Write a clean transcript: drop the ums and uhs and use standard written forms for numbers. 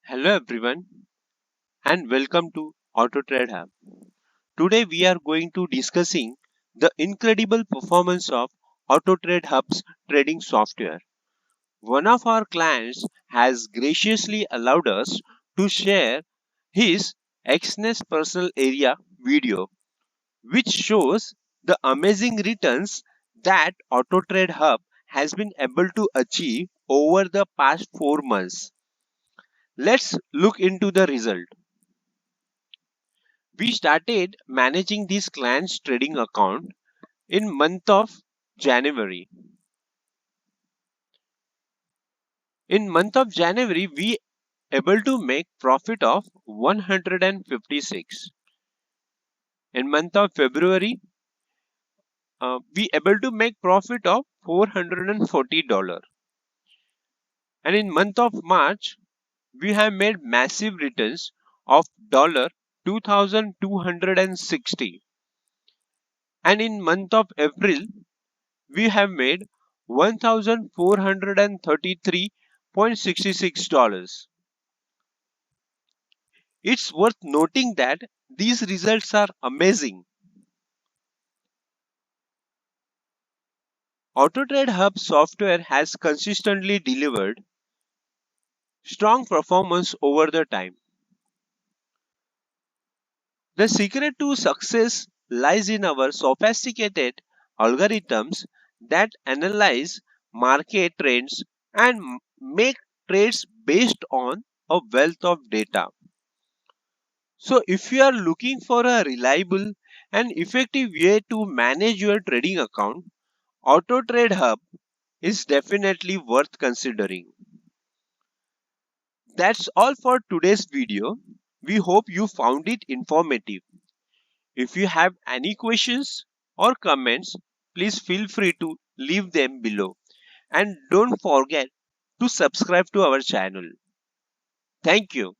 Hello everyone and welcome to Autotrade-HUB. Today we are going to discussing the incredible performance of Autotrade-HUB's trading software. One of our clients has graciously allowed us to share his Exness Personal area video which shows the amazing returns that Autotrade-HUB has been able to achieve over the past 4 months. Let's look into the result. We started managing this client's trading account in month of January. In month of January, we able to make profit of 156. In month of February, we able to make profit of $440. And in month of March, we have made massive returns of $2,260. And in month of April, we have made $1,433.66. It's worth noting that these results are amazing. Autotrade-HUB software has consistently delivered strong performance over the time. The secret to success lies in our sophisticated algorithms that analyze market trends and make trades based on a wealth of data. So if you are looking for a reliable and effective way to manage your trading account, Autotrade-HUB is definitely worth considering. That's all for today's video. We hope you found it informative. If you have any questions or comments, please feel free to leave them below. And don't forget to subscribe to our channel. Thank you.